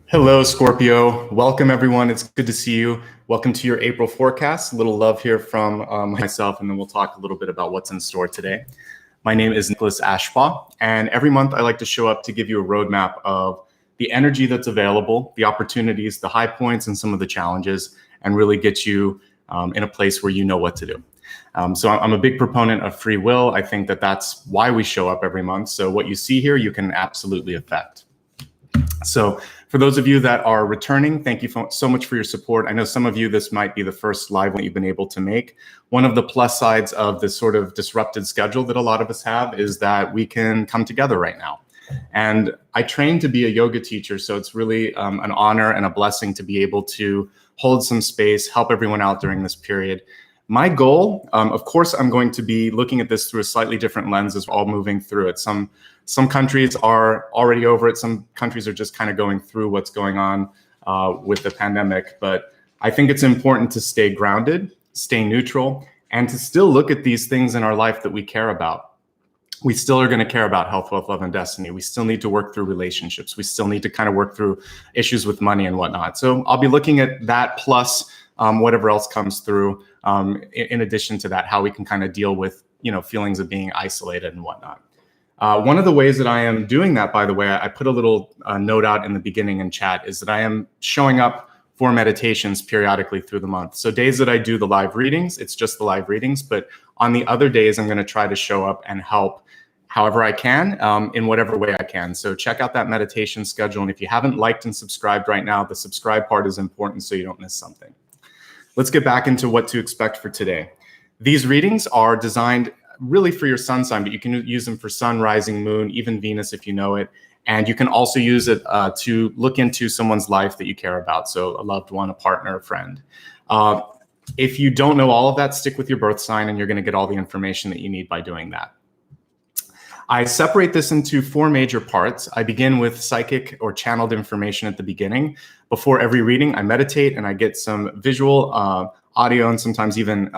Hello, Scorpio. Welcome, everyone. It's good to see you. Welcome to your April forecast. A little love here from myself, and then we'll talk a little bit about what's in store today. My name is Ashbaugh, and every month I like to show up to give you a roadmap of the energy that's available, the opportunities, the high points, and some of the challenges, and really get you in a place where you know what to do. So I'm a big proponent of free will. I think that that's why we show up every month. So what you see here, you can absolutely affect. So for those of you that are returning, thank you so much for your support. I know some of you, this might be the first live one you've been able to make. One of the plus sides of this sort of disrupted schedule that a lot of us have is that we can come together right now. And I trained to be a yoga teacher, so it's really an honor and a blessing to be able to hold some space, help everyone out during this period. My goal, of course, I'm going to be looking at this through a slightly different lens as we're all moving through it. Some countries are already over it. Some countries are just kind of going through what's going on with the pandemic. But I think it's important to stay grounded, stay neutral, and to still look at these things in our life that we care about. We still are going to care about health, wealth, love, and destiny. We still need to work through relationships. We still need to kind of work through issues with money and whatnot. So I'll be looking at that plus whatever else comes through. In addition to that, how we can kind of deal with, feelings of being isolated and whatnot. One of the ways that I am doing that, by the way, I put a little note out in the beginning in chat, is that I am showing up for meditations periodically through the month. So days that I do the live readings, it's just the live readings. But on the other days, I'm going to try to show up and help however I can, in whatever way I can. So check out that meditation schedule. And if you haven't liked and subscribed right now, the subscribe part is important so you don't miss something. Let's get back into what to expect for today. These readings are designed really for your sun sign, but you can use them for sun, rising, moon, even Venus if you know it. And you can also use it to look into someone's life that you care about. So a loved one, a partner, a friend. If you don't know all of that, stick with your birth sign and you're going to get all the information that you need by doing that. I separate this into four major parts. I begin with psychic or channeled information at the beginning. Before every reading, I meditate and I get some visual, audio, and sometimes even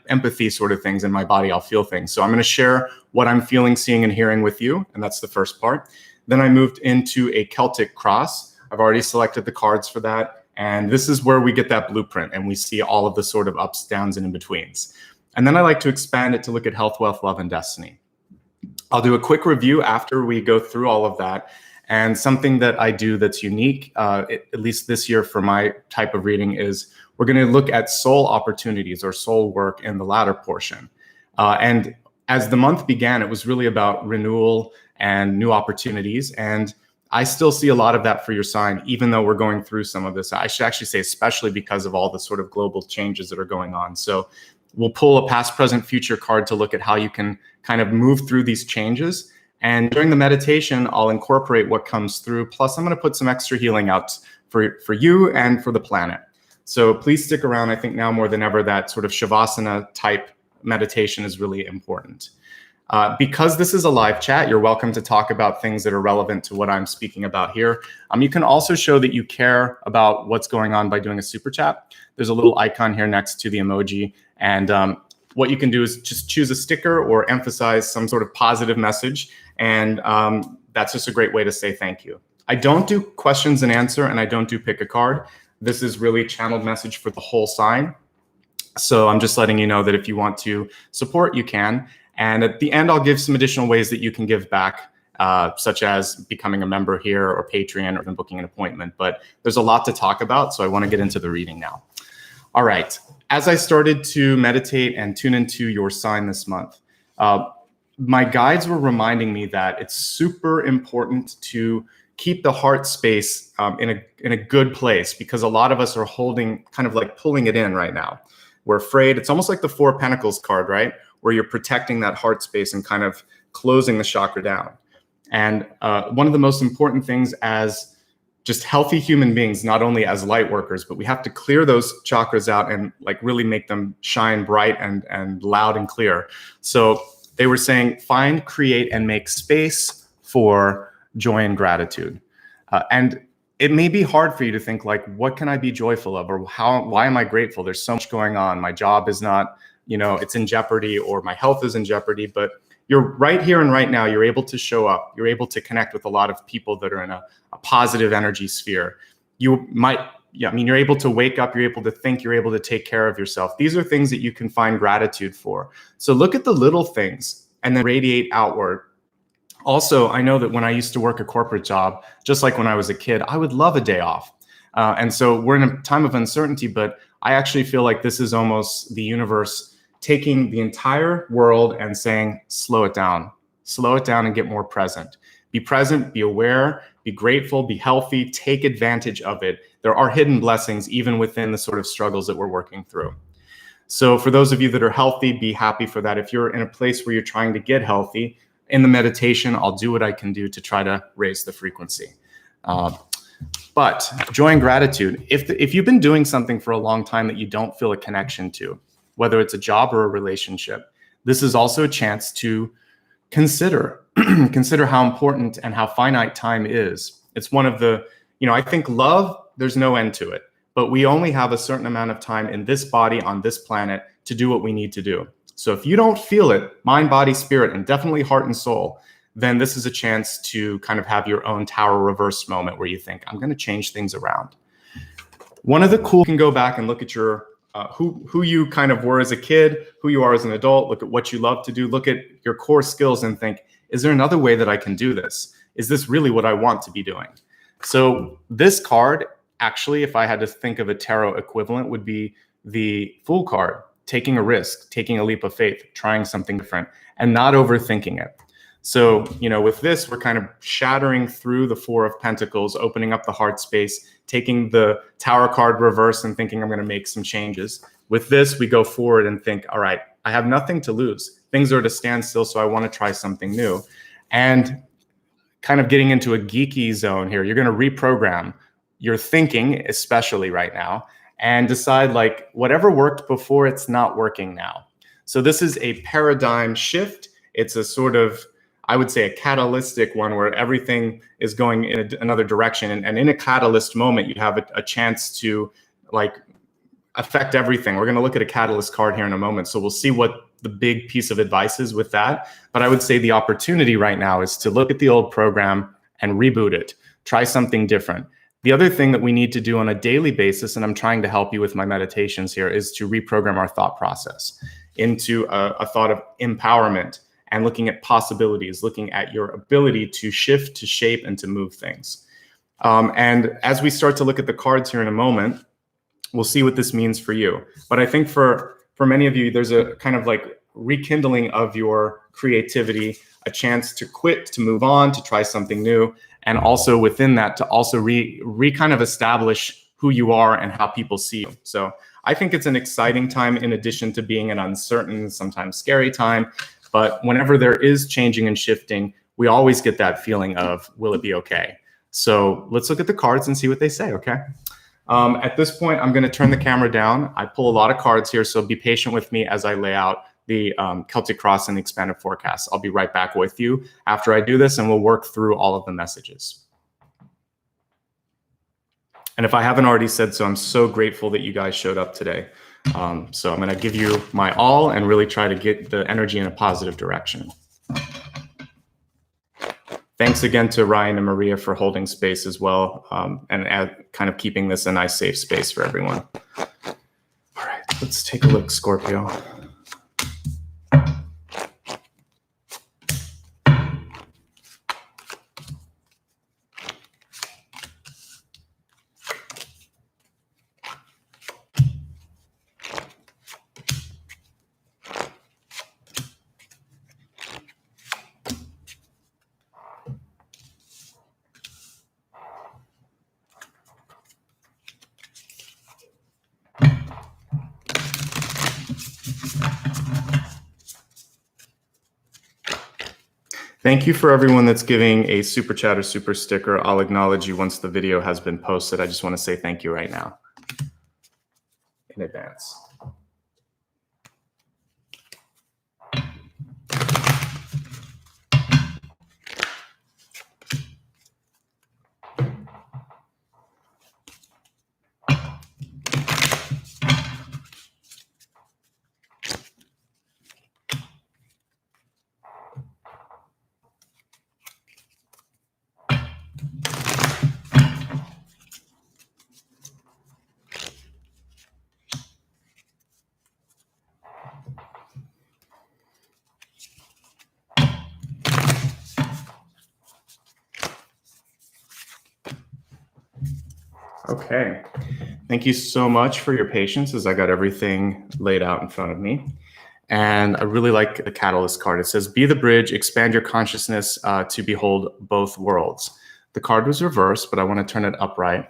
empathy sort of things in my body. I'll feel things. So I'm going to share what I'm feeling, seeing, and hearing with you. And that's the first part. Then I moved into a Celtic Cross. I've already selected the cards for that. And this is where we get that blueprint and we see all of the sort of ups, downs, and in-betweens. And then I like to expand it to look at health, wealth, love, and destiny. I'll do a quick review after we go through all of that. And something that I do that's unique, at least this year for my type of reading, is we're going to look at soul opportunities or soul work in the latter portion. And as the month began, it was really about renewal and new opportunities. And I still see a lot of that for your sign, even though we're going through some of this. I should actually say, especially because of all the sort of global changes that are going on. So we'll pull a past, present, future card to look at how you can kind of move through these changes. And during the meditation, I'll incorporate what comes through. Plus, I'm going to put some extra healing out for you and for the planet. So please stick around. I think now more than ever, that sort of Shavasana type meditation is really important. Because this is a live chat, you're welcome to talk about things that are relevant to what I'm speaking about here. You can also show that you care about what's going on by doing a super chat. There's a little icon here next to the emoji. And what you can do is just choose a sticker or emphasize some sort of positive message. And that's just a great way to say thank you. I don't do questions and answer, and I don't do pick a card. This is really channeled message for the whole sign. So I'm just letting you know that if you want to support, you can. And at the end, I'll give some additional ways that you can give back, such as becoming a member here or Patreon or even booking an appointment. But there's a lot to talk about, so I want to get into the reading now. All right. As I started to meditate and tune into your sign this month, my guides were reminding me that it's super important to keep the heart space in a good place, because a lot of us are holding, kind of like pulling it in right now. We're afraid. It's almost like the Four of Pentacles card, right? Where you're protecting that heart space and kind of closing the chakra down. And one of the most important things as just healthy human beings, not only as light workers, but we have to clear those chakras out and like really make them shine bright and loud and clear. So they were saying, find, create, and make space for joy and gratitude. And it may be hard for you to think like, what can I be joyful of? Or why am I grateful? There's so much going on. My job is not it's in jeopardy or my health is in jeopardy, but you're right here and right now, you're able to show up. You're able to connect with a lot of people that are in a positive energy sphere. You're able to wake up, you're able to think, you're able to take care of yourself. These are things that you can find gratitude for. So look at the little things and then radiate outward. Also, I know that when I used to work a corporate job, just like when I was a kid, I would love a day off. And so we're in a time of uncertainty, but I actually feel like this is almost the universe taking the entire world and saying, slow it down and get more present. Be present, be aware, be grateful, be healthy, take advantage of it. There are hidden blessings even within the sort of struggles that we're working through. So for those of you that are healthy, be happy for that. If you're in a place where you're trying to get healthy, in the meditation, I'll do what I can do to try to raise the frequency. But joy and gratitude, if you've been doing something for a long time that you don't feel a connection to, whether it's a job or a relationship, this is also a chance to consider how important and how finite time is. It's one of the, I think love, there's no end to it, but we only have a certain amount of time in this body on this planet to do what we need to do. So if you don't feel it, mind, body, spirit, and definitely heart and soul, then this is a chance to kind of have your own tower reverse moment where you think, I'm going to change things around. One of the cool, you can go back and look at your who you kind of were as a kid, who you are as an adult, look at what you love to do, look at your core skills and think, is there another way that I can do this? Is this really what I want to be doing? So this card, actually, if I had to think of a tarot equivalent, would be the Fool card. Taking a risk, taking a leap of faith, trying something different, and not overthinking it. So, with this, we're kind of shattering through the Four of Pentacles, opening up the heart space, taking the Tower card reverse and thinking I'm going to make some changes. With this, we go forward and think, all right, I have nothing to lose. Things are at a standstill, so I want to try something new. And kind of getting into a geeky zone here, you're going to reprogram your thinking, especially right now, and decide like whatever worked before, it's not working now. So this is a paradigm shift. It's a sort of, I would say, a catalytic one where everything is going in another direction. And in a catalyst moment, you have a chance to like affect everything. We're going to look at a catalyst card here in a moment. So we'll see what the big piece of advice is with that. But I would say the opportunity right now is to look at the old program and reboot it. Try something different. The other thing that we need to do on a daily basis, and I'm trying to help you with my meditations here, is to reprogram our thought process into a thought of empowerment and looking at possibilities, looking at your ability to shift, to shape, and to move things. And as we start to look at the cards here in a moment, we'll see what this means for you. But I think for many of you, there's a kind of like rekindling of your creativity, a chance to quit, to move on, to try something new. And also within that, to also kind of establish who you are and how people see you. So I think it's an exciting time in addition to being an uncertain, sometimes scary time. But whenever there is changing and shifting, we always get that feeling of, will it be okay? So let's look at the cards and see what they say, okay? At this point, I'm going to turn the camera down. I pull a lot of cards here, so be patient with me as I lay out the Celtic Cross and the expanded forecast. I'll be right back with you after I do this, and we'll work through all of the messages. And if I haven't already said so, I'm so grateful that you guys showed up today. So I'm going to give you my all and really try to get the energy in a positive direction. Thanks again to Ryan and Maria for holding space as well, and kind of keeping this a nice, safe space for everyone. All right, let's take a look, Scorpio. Thank you for everyone that's giving a super chat or super sticker. I'll acknowledge you once the video has been posted. I just want to say thank you right now in advance. Okay. Thank you so much for your patience as I got everything laid out in front of me. And I really like the Catalyst card. It says, be the bridge, expand your consciousness to behold both worlds. The card was reversed, but I want to turn it upright.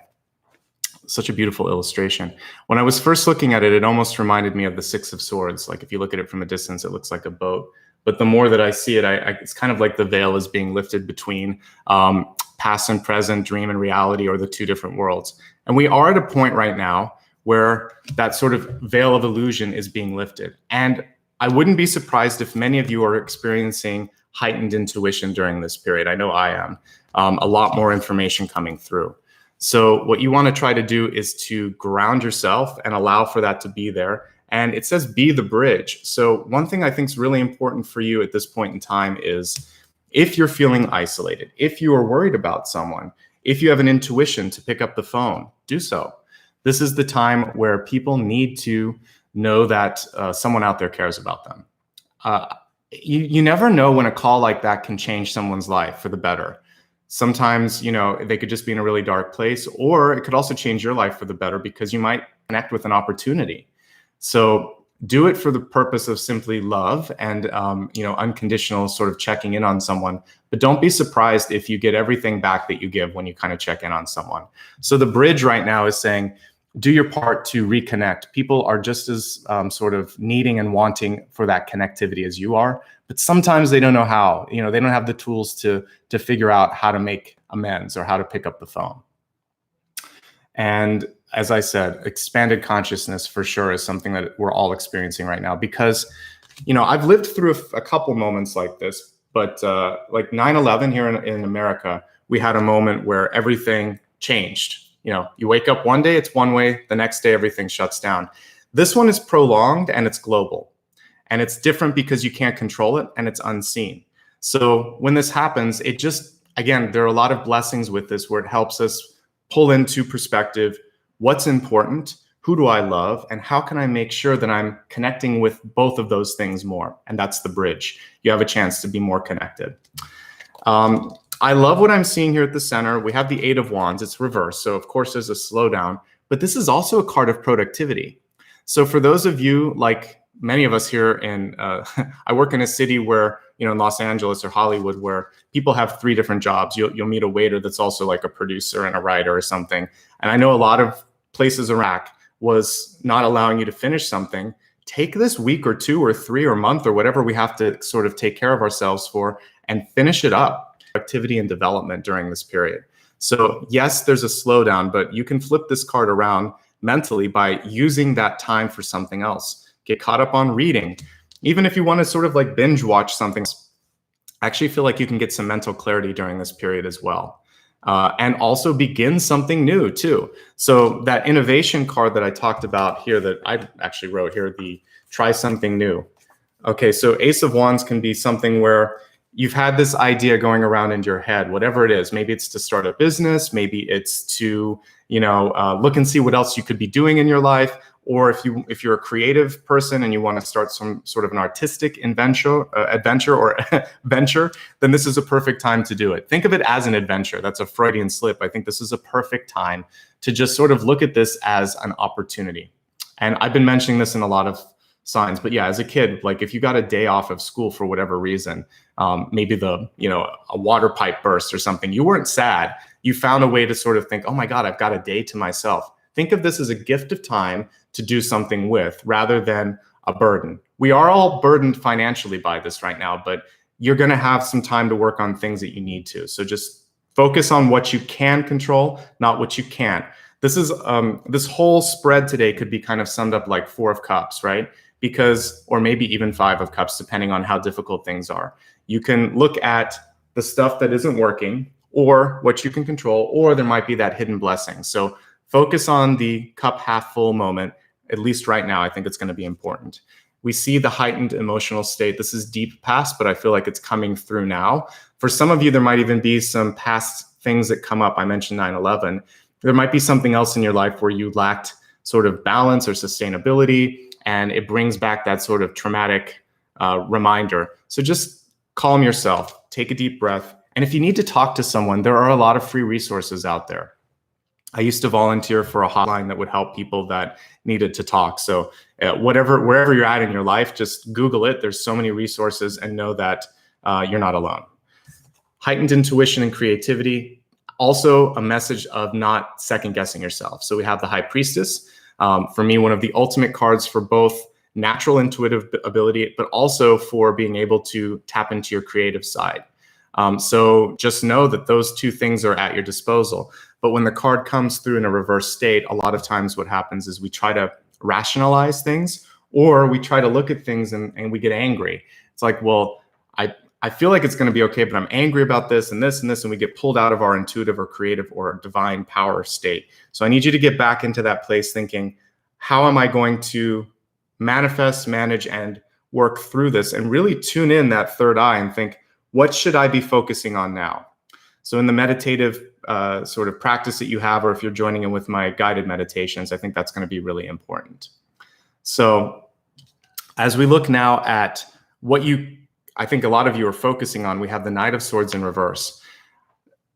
Such a beautiful illustration. When I was first looking at it, it almost reminded me of the Six of Swords. Like if you look at it from a distance, it looks like a boat. But the more that I see it, it's kind of like the veil is being lifted between past and present, dream and reality, or the two different worlds. And we are at a point right now where that sort of veil of illusion is being lifted. And I wouldn't be surprised if many of you are experiencing heightened intuition during this period. I know I am. A lot more information coming through. So what you want to try to do is to ground yourself and allow for that to be there. And it says, be the bridge. So one thing I think is really important for you at this point in time is if you're feeling isolated, if you are worried about someone, if you have an intuition to pick up the phone, do so. This is the time where people need to know that someone out there cares about them. You never know when a call like that can change someone's life for the better. Sometimes, they could just be in a really dark place, or it could also change your life for the better because you might connect with an opportunity. So do it for the purpose of simply love and, unconditional sort of checking in on someone. But don't be surprised if you get everything back that you give when you kind of check in on someone. So the bridge right now is saying, do your part to reconnect. People are just as sort of needing and wanting for that connectivity as you are, but sometimes they don't know how. They don't have the tools to figure out how to make amends or how to pick up the phone. And as I said, expanded consciousness for sure is something that we're all experiencing right now because, I've lived through a couple moments like this, but like 9/11 here in America, we had a moment where everything changed. You wake up one day, it's one way. The next day, everything shuts down. This one is prolonged and it's global. And it's different because you can't control it and it's unseen. So when this happens, again, there are a lot of blessings with this where it helps us pull into perspective what's important, who do I love, and how can I make sure that I'm connecting with both of those things more? And that's the bridge. You have a chance to be more connected. I love what I'm seeing here at the center. We have the Eight of Wands. It's reversed. So of course there's a slowdown, but this is also a card of productivity. So for those of you, like many of us here I work in a city where, in Los Angeles or Hollywood, where people have 3 different jobs. You'll meet a waiter that's also like a producer and a writer or something. And I know a lot of places Iraq was not allowing you to finish something. Take this week or 2 or 3 or month or whatever we have to sort of take care of ourselves for and finish it up. Activity and development during this period. So yes, there's a slowdown, but you can flip this card around mentally by using that time for something else. Get caught up on reading. Even if you want to sort of like binge watch something, I actually feel like you can get some mental clarity during this period as well. And also begin something new too. So that innovation card that I talked about here that I actually wrote here, the try something new. Okay, so Ace of Wands can be something where you've had this idea going around in your head, whatever it is. Maybe it's to start a business. Maybe it's to, look and see what else you could be doing in your life. Or if you're a creative person and you want to start some sort of an artistic adventure or venture, then this is a perfect time to do it. Think of it as an adventure. That's a Freudian slip. I think this is a perfect time to just sort of look at this as an opportunity. And I've been mentioning this in a lot of signs, but yeah, as a kid, like if you got a day off of school for whatever reason, maybe a water pipe burst or something, you weren't sad. You found a way to sort of think, oh my God, I've got a day to myself. Think of this as a gift of time to do something with rather than a burden. We are all burdened financially by this right now, but you're going to have some time to work on things that you need to. So just focus on what you can control, not what you can't. This is this whole spread today could be kind of summed up like 4 of Cups, right? Or maybe even 5 of Cups, depending on how difficult things are. You can look at the stuff that isn't working or what you can control, or there might be that hidden blessing. So focus on the cup half full moment, at least right now. I think it's going to be important. We see the heightened emotional state. This is deep past, but I feel like it's coming through now. For some of you, there might even be some past things that come up. I mentioned 9/11. There might be something else in your life where you lacked sort of balance or sustainability, and it brings back that sort of traumatic reminder. So just calm yourself, take a deep breath. And if you need to talk to someone, there are a lot of free resources out there. I used to volunteer for a hotline that would help people that needed to talk. So wherever you're at in your life, just Google it. There's so many resources, and know that you're not alone. Heightened intuition and creativity. Also a message of not second guessing yourself. So we have the High Priestess. For me, one of the ultimate cards for both natural intuitive ability, but also for being able to tap into your creative side. So just know that those two things are at your disposal. But when the card comes through in a reverse state, a lot of times what happens is we try to rationalize things, or we try to look at things and we get angry. It's like, well, I feel like it's going to be okay, but I'm angry about this and this and this, and we get pulled out of our intuitive or creative or divine power state. So I need you to get back into that place thinking, how am I going to manifest, manage, and work through this? And really tune in that third eye and think, what should I be focusing on now? So in the meditative sort of practice that you have, or if you're joining in with my guided meditations, I think that's going to be really important. So as we look now at what I think a lot of you are focusing on, we have the Knight of Swords in reverse.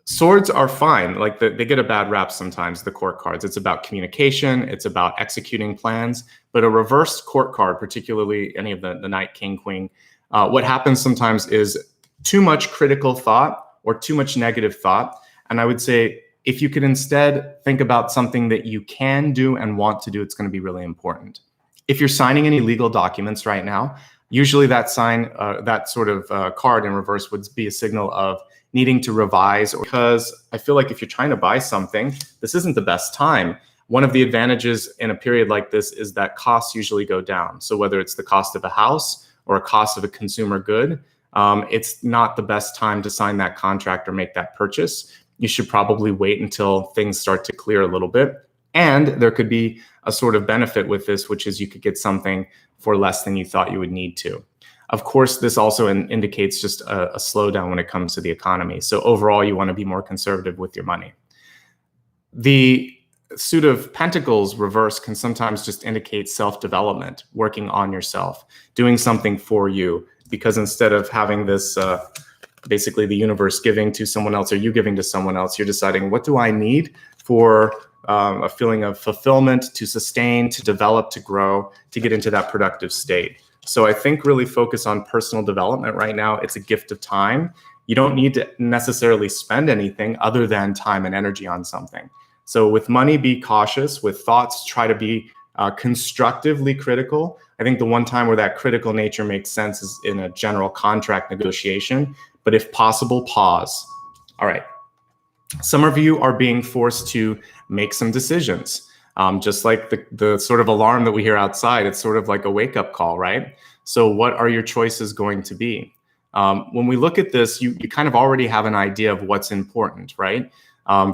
Swords are fine. Like they get a bad rap sometimes, the court cards. It's about communication. It's about executing plans. But a reversed court card, particularly any of the Knight, King, Queen, what happens sometimes is too much critical thought or too much negative thought. And I would say, if you could instead think about something that you can do and want to do, it's going to be really important. If you're signing any legal documents right now, usually that sort of card in reverse would be a signal of needing to revise, because I feel like if you're trying to buy something, this isn't the best time. One of the advantages in a period like this is that costs usually go down. So whether it's the cost of a house or a cost of a consumer good, it's not the best time to sign that contract or make that purchase. You should probably wait until things start to clear a little bit. And there could be a sort of benefit with this, which is you could get something for less than you thought you would need to. Of course, this also indicates just a slowdown when it comes to the economy. So overall, you want to be more conservative with your money. The suit of Pentacles reverse can sometimes just indicate self-development, working on yourself, doing something for you, because instead of having this basically the universe giving to someone else or you giving to someone else, you're deciding, what do I need for a feeling of fulfillment, to sustain, to develop, to grow, to get into that productive state. So I think really focus on personal development right now. It's a gift of time. You don't need to necessarily spend anything other than time and energy on something. So with money, be cautious. With thoughts, try to be constructively critical. I think the one time where that critical nature makes sense is in a general contract negotiation. But if possible, pause. All right. Some of you are being forced to make some decisions. Just like the sort of alarm that we hear outside, it's sort of like a wake-up call, right? So what are your choices going to be? When we look at this, you kind of already have an idea of what's important, right?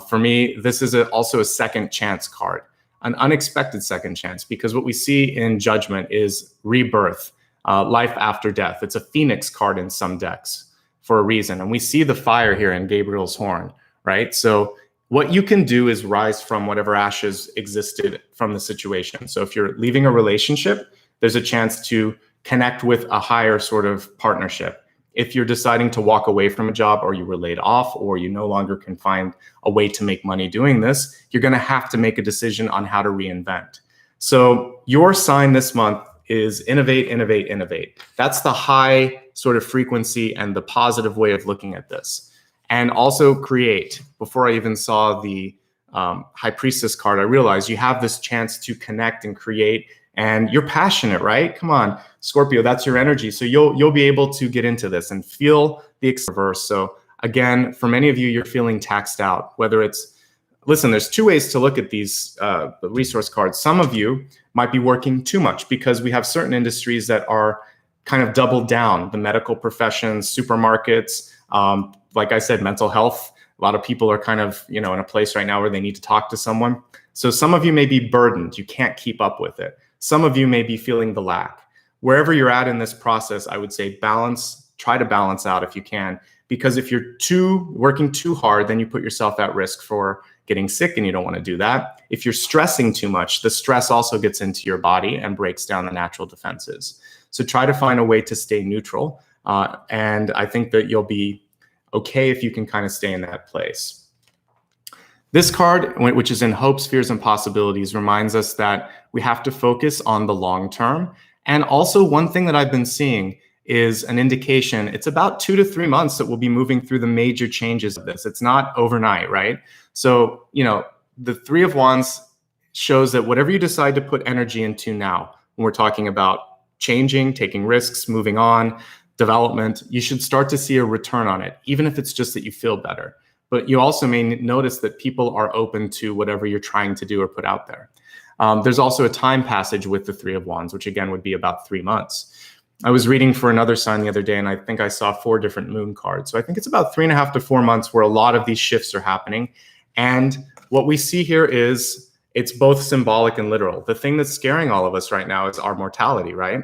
For me, this is also a second chance card, an unexpected second chance, because what we see in Judgment is rebirth, life after death. It's a phoenix card in some decks for a reason. And we see the fire here in Gabriel's horn, right? So what you can do is rise from whatever ashes existed from the situation. So if you're leaving a relationship, there's a chance to connect with a higher sort of partnership. If you're deciding to walk away from a job, or you were laid off, or you no longer can find a way to make money doing this, you're going to have to make a decision on how to reinvent. So your sign this month is innovate, innovate, innovate. That's the high sort of frequency and the positive way of looking at this. And also create. Before I even saw the High Priestess card, I realized you have this chance to connect and create, and you're passionate, right? Come on, Scorpio, that's your energy. So you'll be able to get into this and feel the reverse. So again, for many of you, you're feeling taxed out, whether it's, listen, there's two ways to look at these resource cards. Some of you might be working too much, because we have certain industries that are kind of doubled down, the medical professions, supermarkets, like I said, mental health. A lot of people are kind of, in a place right now where they need to talk to someone. So some of you may be burdened. You can't keep up with it. Some of you may be feeling the lack. Wherever you're at in this process, I would say try to balance out if you can, because if you're working too hard, then you put yourself at risk for getting sick, and you don't want to do that. If you're stressing too much, the stress also gets into your body and breaks down the natural defenses. So try to find a way to stay neutral. And I think that you'll be okay if you can kind of stay in that place. This card, which is in hopes, fears, and possibilities, reminds us that we have to focus on the long term. And also, one thing that I've been seeing is an indication it's about 2 to 3 months that we'll be moving through the major changes of this. It's not overnight, right? So, the Three of Wands shows that whatever you decide to put energy into now, when we're talking about changing, taking risks, moving on, development, you should start to see a return on it, even if it's just that you feel better. But you also may notice that people are open to whatever you're trying to do or put out there. There's also a time passage with the Three of Wands, which again would be about 3 months. I was reading for another sign the other day, and I think I saw 4 different moon cards. So I think it's about 3.5 to 4 months where a lot of these shifts are happening. And what we see here is it's both symbolic and literal. The thing that's scaring all of us right now is our mortality, right?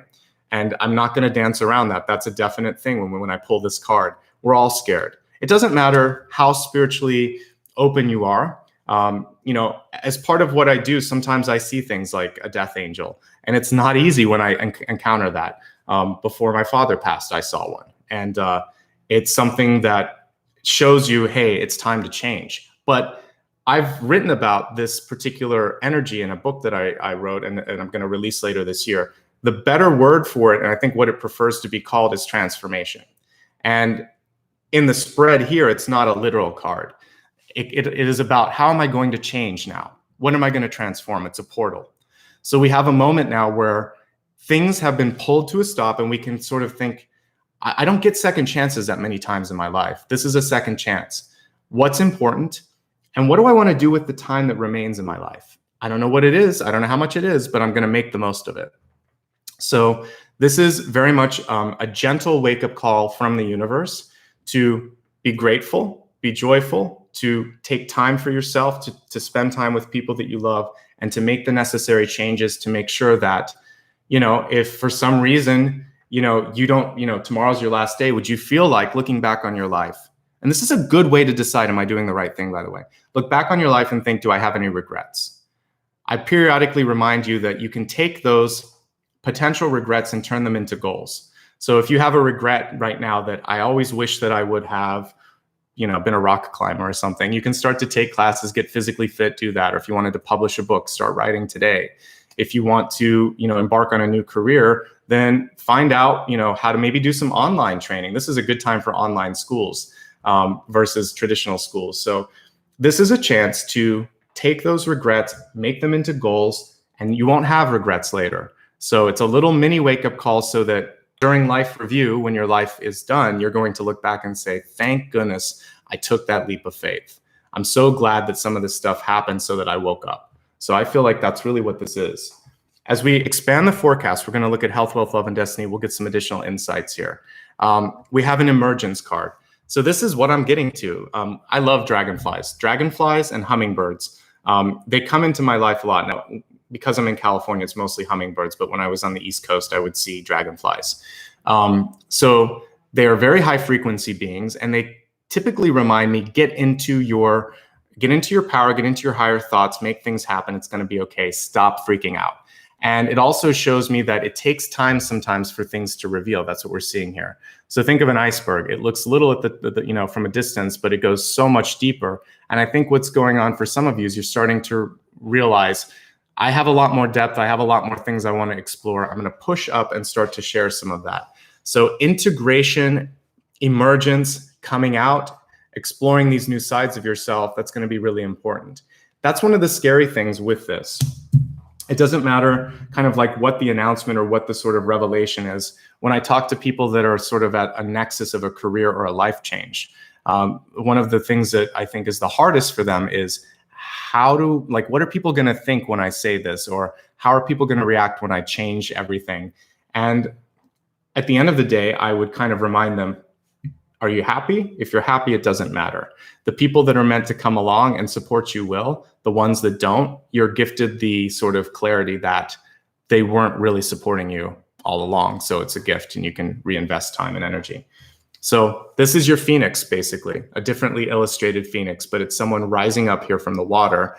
And I'm not going to dance around that. That's a definite thing when I pull this card. We're all scared. It doesn't matter how spiritually open you are. As part of what I do, sometimes I see things like a death angel, and it's not easy when I encounter that. Before my father passed, I saw one, and it's something that shows you, hey, it's time to change. But I've written about this particular energy in a book that I wrote, and I'm going to release later this year. The better word for it, and I think what it prefers to be called, is transformation. And in the spread here, it's not a literal card. It is about, how am I going to change now? What am I going to transform? It's a portal. So we have a moment now where things have been pulled to a stop, and we can sort of think, I don't get second chances that many times in my life. This is a second chance. What's important? And what do I want to do with the time that remains in my life? I don't know what it is. I don't know how much it is, but I'm going to make the most of it. So this is very much a gentle wake-up call from the universe to be grateful, be joyful, to take time for yourself, to spend time with people that you love, and to make the necessary changes to make sure that, if for some reason, you don't, tomorrow's your last day, would you feel like looking back on your life? And this is a good way to decide, am I doing the right thing, by the way? Look back on your life and think, do I have any regrets? I periodically remind you that you can take those potential regrets and turn them into goals. So if you have a regret right now that I always wish that I would have, been a rock climber or something, you can start to take classes, get physically fit, do that. Or if you wanted to publish a book, start writing today. If you want to, embark on a new career, then find out, how to maybe do some online training. This is a good time for online schools versus traditional schools. So this is a chance to take those regrets, make them into goals, and you won't have regrets later. So it's a little mini wake-up call so that during life review, when your life is done, you're going to look back and say, thank goodness I took that leap of faith. I'm so glad that some of this stuff happened so that I woke up. So I feel like that's really what this is. As we expand the forecast, we're going to look at health, wealth, love, and destiny. We'll get some additional insights here. We have an emergence card. So this is what I'm getting to. I love dragonflies and hummingbirds. They come into my life a lot. Now, because I'm in California, it's mostly hummingbirds, but when I was on the East Coast, I would see dragonflies. So they are very high frequency beings, and they typically remind me, get into your power, get into your higher thoughts, make things happen. It's going to be okay. Stop freaking out. And it also shows me that it takes time sometimes for things to reveal. That's what we're seeing here. So think of an iceberg. It looks little at the from a distance, but it goes so much deeper. And I think what's going on for some of you is you're starting to realize, I have a lot more depth. I have a lot more things I want to explore. I'm going to push up and start to share some of that. So integration, emergence, coming out, exploring these new sides of yourself, that's going to be really important. That's one of the scary things with this. It doesn't matter kind of like what the announcement or what the sort of revelation is. When I talk to people that are sort of at a nexus of a career or a life change, one of the things that I think is the hardest for them is, what are people going to think when I say this? Or how are people going to react when I change everything? And at the end of the day, I would kind of remind them, are you happy? If you're happy, it doesn't matter. The people that are meant to come along and support you will. The ones that don't, you're gifted the sort of clarity that they weren't really supporting you all along. So it's a gift, and you can reinvest time and energy. So this is your phoenix, basically, a differently illustrated phoenix, but it's someone rising up here from the water,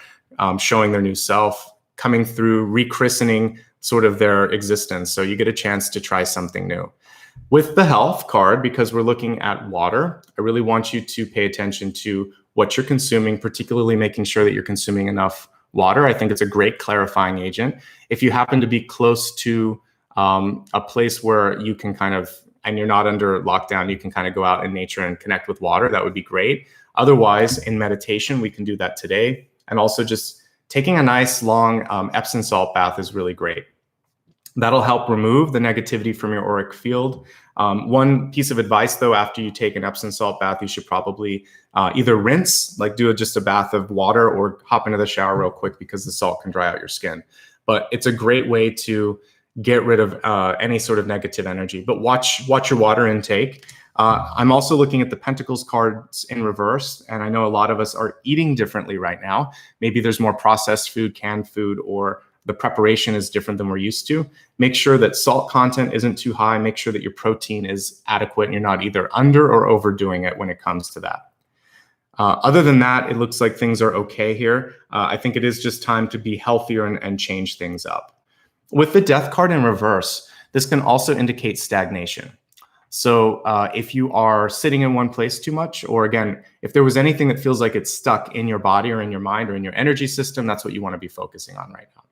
showing their new self, coming through, rechristening sort of their existence. So you get a chance to try something new. With the health card, because we're looking at water, I really want you to pay attention to what you're consuming, particularly making sure that you're consuming enough water. I think it's a great clarifying agent. If you happen to be close to a place where you can kind of, and you're not under lockdown, you can kind of go out in nature and connect with water, that would be great. Otherwise, in meditation, we can do that today. And also just taking a nice long Epsom salt bath is really great. That'll help remove the negativity from your auric field. One piece of advice, though, after you take an Epsom salt bath, you should probably either rinse, like do just a bath of water, or hop into the shower real quick because the salt can dry out your skin. But it's a great way to get rid of any sort of negative energy. But watch your water intake. I'm also looking at the Pentacles cards in reverse, and I know a lot of us are eating differently right now. Maybe there's more processed food, canned food, or the preparation is different than we're used to. Make sure that salt content isn't too high. Make sure that your protein is adequate and you're not either under or overdoing it when it comes to that. Other than that, it looks like things are okay here. I think it is just time to be healthier and change things up. With the Death card in reverse, this can also indicate stagnation. So if you are sitting in one place too much, or again, if there was anything that feels like it's stuck in your body or in your mind or in your energy system, that's what you want to be focusing on right now.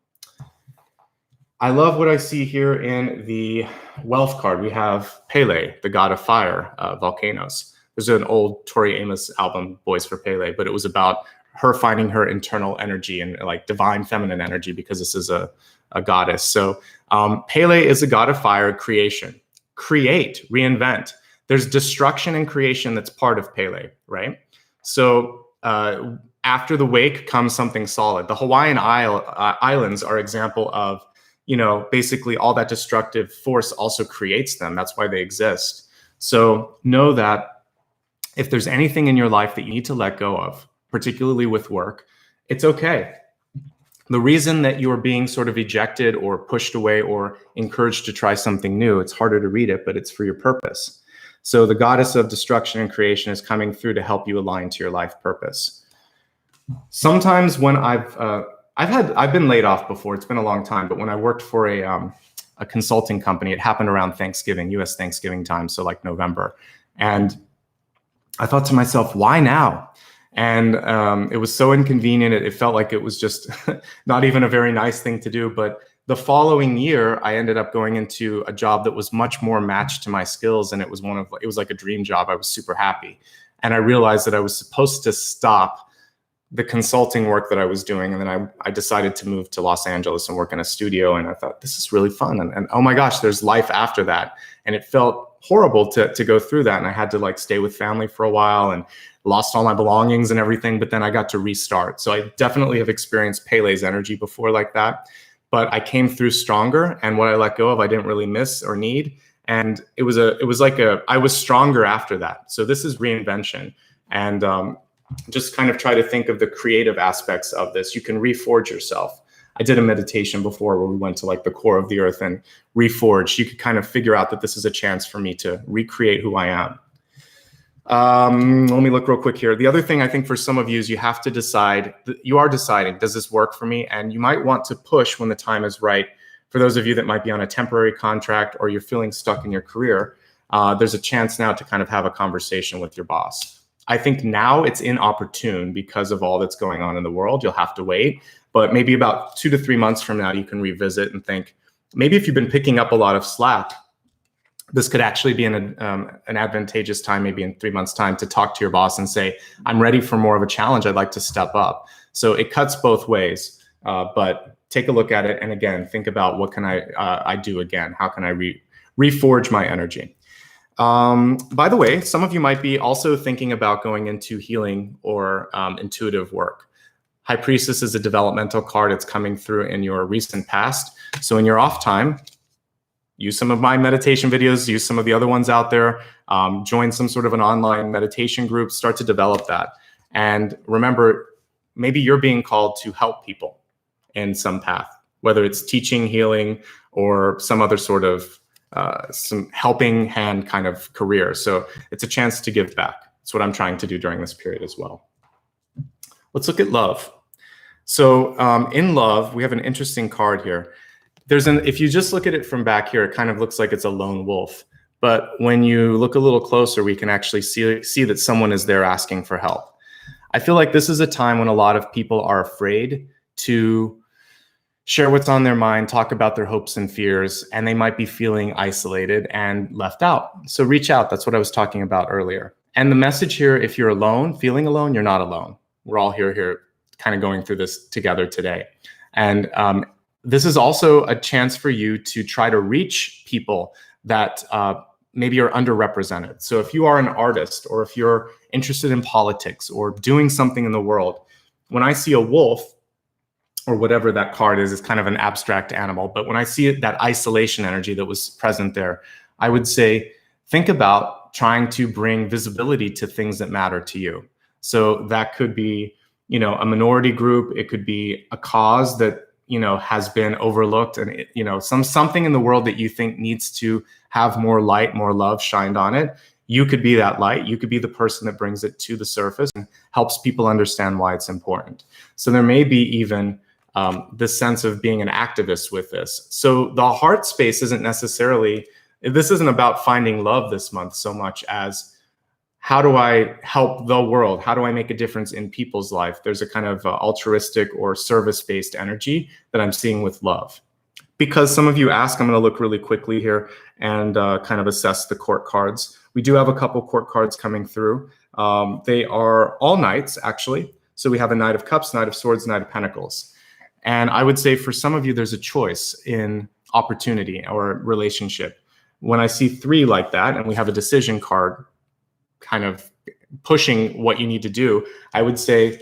I love what I see here in the Wealth card. We have Pele, the god of fire, volcanoes. There's an old Tori Amos album, Boys for Pele, but it was about her finding her internal energy and like divine feminine energy, because this is a goddess. So Pele is a god of fire, creation. Create, reinvent. There's destruction and creation that's part of Pele, right? So after the wake comes something solid. The Hawaiian Islands are example of, basically all that destructive force also creates them. That's why they exist. So know that if there's anything in your life that you need to let go of, particularly with work, it's okay. The reason that you're being sort of ejected or pushed away or encouraged to try something new, it's harder to read it, but it's for your purpose. So the goddess of destruction and creation is coming through to help you align to your life purpose. Sometimes when I've been laid off before, it's been a long time, but when I worked for a consulting company, it happened around Thanksgiving, US Thanksgiving time, so like November. And I thought to myself, why now? And it was so inconvenient. It felt like it was just not even a very nice thing to do. But the following year, I ended up going into a job that was much more matched to my skills. And it was like a dream job. I was super happy. And I realized that I was supposed to stop the consulting work that I was doing. And then I decided to move to Los Angeles and work in a studio. And I thought, this is really fun. And oh my gosh, there's life after that. And it felt horrible to go through that. And I had to like stay with family for a while and lost all my belongings and everything. But then I got to restart. So I definitely have experienced Pele's energy before like that. But I came through stronger. And what I let go of, I didn't really miss or need. And I was stronger after that. So this is reinvention. And just kind of try to think of the creative aspects of this. You can reforge yourself. I did a meditation before where we went to like the core of the earth and reforged. You could kind of figure out that this is a chance for me to recreate who I am. Let me look real quick here. The other thing I think for some of you is you have to decide, you are deciding, does this work for me? And you might want to push when the time is right. For those of you that might be on a temporary contract or you're feeling stuck in your career, there's a chance now to kind of have a conversation with your boss. I think now it's inopportune because of all that's going on in the world. You'll have to wait, but maybe about 2 to 3 months from now, you can revisit and think, maybe if you've been picking up a lot of slack, this could actually be an advantageous time, maybe in 3 months' time, to talk to your boss and say, I'm ready for more of a challenge. I'd like to step up. So it cuts both ways, but take a look at it. And again, think about what can I do again? How can I reforge my energy? By the way, some of you might be also thinking about going into healing or intuitive work. High Priestess is a developmental card. It's coming through in your recent past. So in your off time, use some of my meditation videos, use some of the other ones out there, join some sort of an online meditation group, start to develop that. And remember, maybe you're being called to help people in some path, whether it's teaching, healing, or some other sort of some helping hand kind of career. So it's a chance to give back. That's what I'm trying to do during this period as well. Let's look at love. So in love, we have an interesting card here. If you just look at it from back here, it kind of looks like it's a lone wolf. But when you look a little closer, we can actually see that someone is there asking for help. I feel like this is a time when a lot of people are afraid to share what's on their mind, talk about their hopes and fears, and they might be feeling isolated and left out. So reach out. That's what I was talking about earlier. And the message here, if you're alone, feeling alone, you're not alone. We're all here kind of going through this together today. And this is also a chance for you to try to reach people that maybe are underrepresented. So if you are an artist, or if you're interested in politics or doing something in the world, when I see a wolf, or whatever that card is, it's kind of an abstract animal. But when I see it, that isolation energy that was present there, I would say, think about trying to bring visibility to things that matter to you. So that could be, a minority group. It could be a cause that, has been overlooked, and, something in the world that you think needs to have more light, more love shined on it. You could be that light. You could be the person that brings it to the surface and helps people understand why it's important. So there may be even this sense of being an activist with this. So the heart space isn't necessarily, this isn't about finding love this month so much as, how do I help the world? How do I make a difference in people's life? There's a kind of altruistic or service-based energy that I'm seeing with love. Because some of you ask, I'm going to look really quickly here and kind of assess the court cards. We do have a couple court cards coming through. They are all knights, actually. So we have a Knight of Cups, Knight of Swords, Knight of Pentacles. And I would say for some of you, there's a choice in opportunity or relationship. When I see 3 like that, and we have a decision card kind of pushing what you need to do, I would say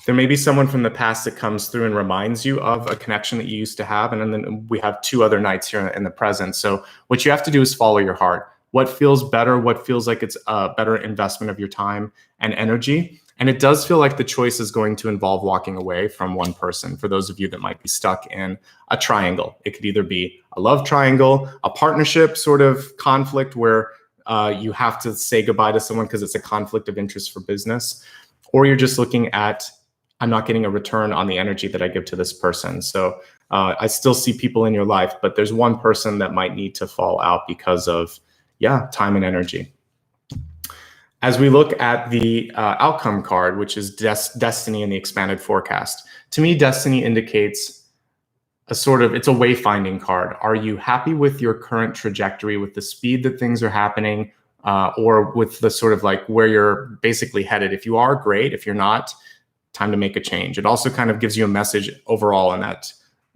there may be someone from the past that comes through and reminds you of a connection that you used to have. And then we have 2 other knights here in the present. So what you have to do is follow your heart. What feels better, what feels like it's a better investment of your time and energy. And it does feel like the choice is going to involve walking away from one person. For those of you that might be stuck in a triangle, it could either be a love triangle, a partnership sort of conflict where you have to say goodbye to someone because it's a conflict of interest for business, or you're just looking at, I'm not getting a return on the energy that I give to this person. So I still see people in your life, but there's one person that might need to fall out because of, time and energy. As we look at the outcome card, which is destiny in the expanded forecast, to me, destiny indicates it's a wayfinding card. Are you happy with your current trajectory, with the speed that things are happening, or with the sort of like where you're basically headed? If you are, great. If you're not, time to make a change. It also kind of gives you a message overall in that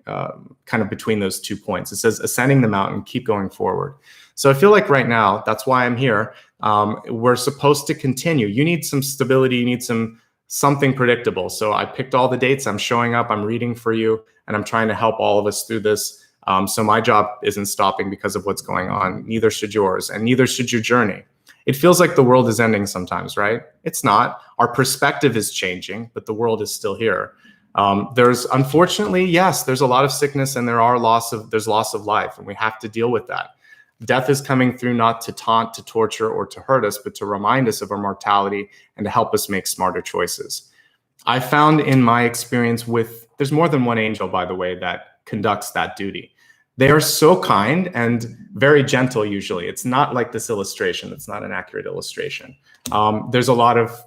kind of between those 2 points. It says ascending the mountain, keep going forward. So I feel like right now, that's why I'm here. We're supposed to continue. You need some stability. You need something predictable. So I picked all the dates. I'm showing up. I'm reading for you, and I'm trying to help all of us through this. So my job isn't stopping because of what's going on. Neither should yours, and neither should your journey. It feels like the world is ending sometimes, right? It's not. Our perspective is changing, but the world is still here. There's unfortunately, yes, there's a lot of sickness, and there's loss of life, and we have to deal with that. Death is coming through not to taunt, to torture, or to hurt us, but to remind us of our mortality and to help us make smarter choices. I found in my experience there's more than one angel, by the way, that conducts that duty. They are so kind and very gentle usually. It's not like this illustration. It's not an accurate illustration. There's a lot of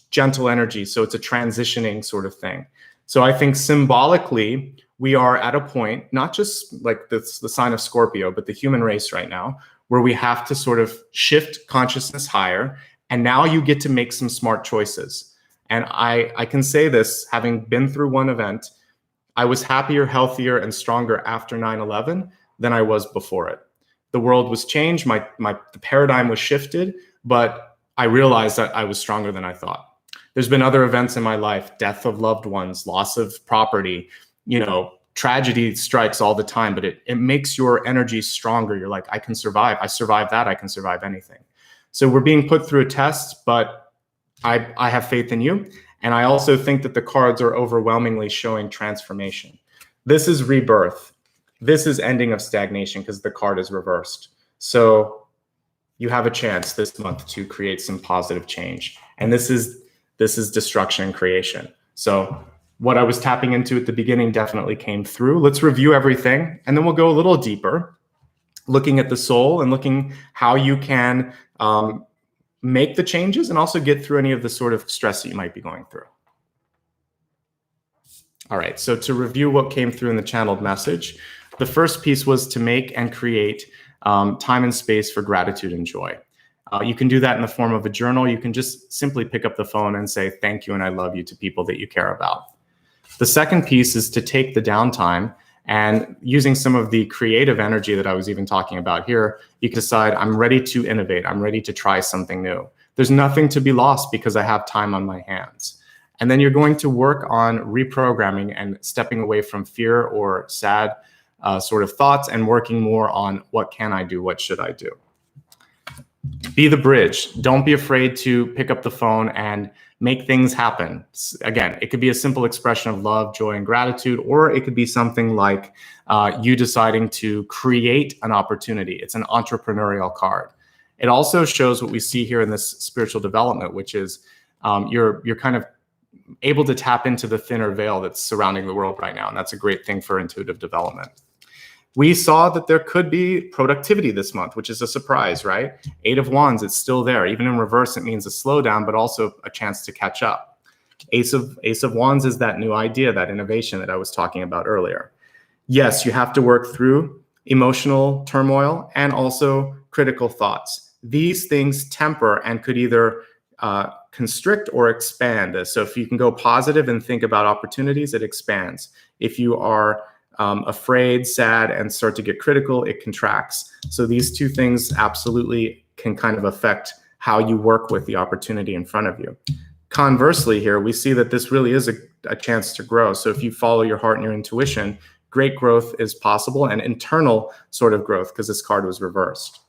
gentle energy, so it's a transitioning sort of thing. So I think symbolically, we are at a point, not just like the sign of Scorpio, but the human race right now, where we have to sort of shift consciousness higher. And now you get to make some smart choices. And I can say this, having been through one event, I was happier, healthier, and stronger after 9/11 than I was before it. The world was changed, the paradigm was shifted, but I realized that I was stronger than I thought. There's been other events in my life, death of loved ones, loss of property, tragedy strikes all the time, but it makes your energy stronger. You're like, I can survive. I survived that. I can survive anything. So we're being put through a test, but I have faith in you. And I also think that the cards are overwhelmingly showing transformation. This is rebirth. This is ending of stagnation because the card is reversed. So you have a chance this month to create some positive change. And this is destruction and creation. So what I was tapping into at the beginning definitely came through. Let's review everything, and then we'll go a little deeper. looking at the soul and looking how you can make the changes and also get through any of the sort of stress that you might be going through. All right, so to review what came through in the channeled message, the first piece was to make and create time and space for gratitude and joy. You can do that in the form of a journal. You can just simply pick up the phone and say thank you and I love you to people that you care about. The second piece is to take the downtime, and using some of the creative energy that I was even talking about here, you can decide, I'm ready to innovate. I'm ready to try something new. There's nothing to be lost because I have time on my hands. And then you're going to work on reprogramming and stepping away from fear or sad sort of thoughts and working more on what can I do? What should I do? Be the bridge. Don't be afraid to pick up the phone and make things happen. Again, it could be a simple expression of love, joy, and gratitude, or it could be something like you deciding to create an opportunity. It's an entrepreneurial card. It also shows what we see here in this spiritual development, which is you're kind of able to tap into the thinner veil that's surrounding the world right now. And that's a great thing for intuitive development. We saw that there could be productivity this month, which is a surprise, right? 8 of Wands, it's still there. Even in reverse, it means a slowdown, but also a chance to catch up. Ace of Wands is that new idea, that innovation that I was talking about earlier. Yes, you have to work through emotional turmoil and also critical thoughts. These things temper and could either constrict or expand. So if you can go positive and think about opportunities, it expands. If you are afraid, sad, and start to get critical, it contracts. So these two things absolutely can kind of affect how you work with the opportunity in front of you. Conversely here, we see that this really is a chance to grow. So if you follow your heart and your intuition, great growth is possible, and internal sort of growth, because this card was reversed.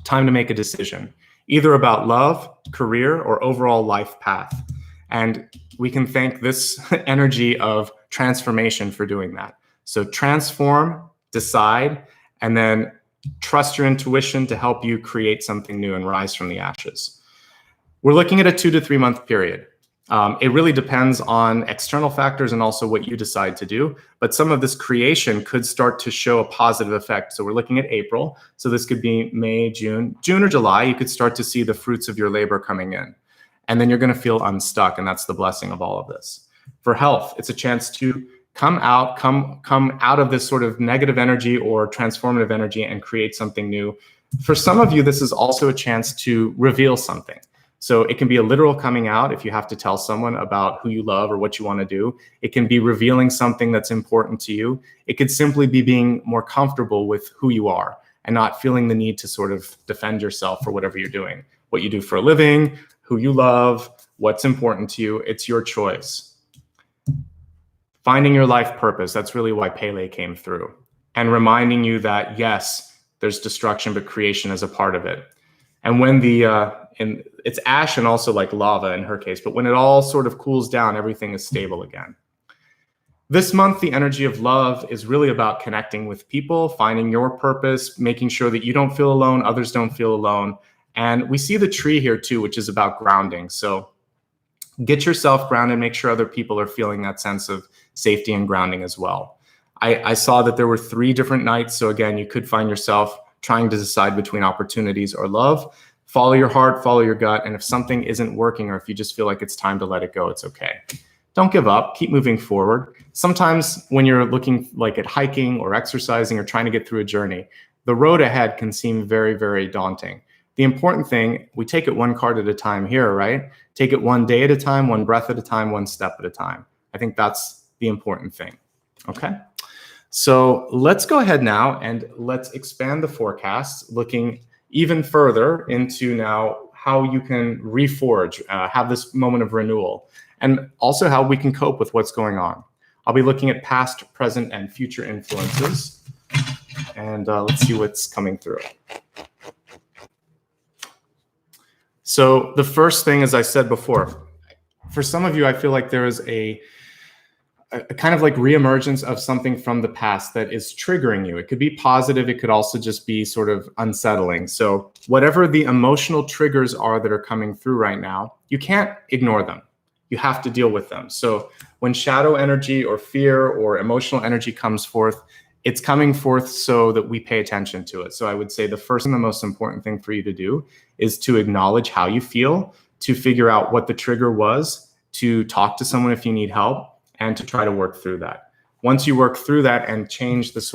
Time to make a decision, either about love, career, or overall life path. And we can thank this energy of transformation for doing that. So transform, decide, and then trust your intuition to help you create something new and rise from the ashes. We're looking at a 2 to 3 month period. It really depends on external factors and also what you decide to do. But some of this creation could start to show a positive effect. So we're looking at April. So this could be May, June or July. You could start to see the fruits of your labor coming in. And then you're going to feel unstuck. And that's the blessing of all of this. For health, it's a chance to come out of this sort of negative energy or transformative energy and create something new. For some of you, this is also a chance to reveal something. So it can be a literal coming out if you have to tell someone about who you love or what you want to do. It can be revealing something that's important to you. It could simply be being more comfortable with who you are and not feeling the need to sort of defend yourself for whatever you're doing. What you do for a living, who you love, what's important to you, it's your choice. Finding your life purpose, that's really why Pele came through. And reminding you that, yes, there's destruction, but creation is a part of it. And when and it's ash and also like lava in her case, but when it all sort of cools down, everything is stable again. This month, the energy of love is really about connecting with people, finding your purpose, making sure that you don't feel alone, others don't feel alone. And we see the tree here too, which is about grounding. So get yourself grounded, make sure other people are feeling that sense of safety and grounding as well. I saw that there were 3 different nights. So again, you could find yourself trying to decide between opportunities or love. Follow your heart, follow your gut. And if something isn't working, or if you just feel like it's time to let it go, it's okay. Don't give up, keep moving forward. Sometimes when you're looking like at hiking or exercising or trying to get through a journey, the road ahead can seem very, very daunting. The important thing, we take it one card at a time here, right? Take it one day at a time, one breath at a time, one step at a time. I think that's the important thing, okay? So let's go ahead now and let's expand the forecast, looking even further into now how you can reforge, have this moment of renewal, and also how we can cope with what's going on. I'll be looking at past, present, and future influences, and let's see what's coming through. So the first thing, as I said before, for some of you, I feel like there is a kind of like reemergence of something from the past that is triggering you. It could be positive. It could also just be sort of unsettling. So whatever the emotional triggers are that are coming through right now, you can't ignore them. You have to deal with them. So when shadow energy or fear or emotional energy comes forth, it's coming forth so that we pay attention to it. So I would say the first and the most important thing for you to do is to acknowledge how you feel, to figure out what the trigger was, to talk to someone if you need help, and to try to work through that. Once you work through that and change this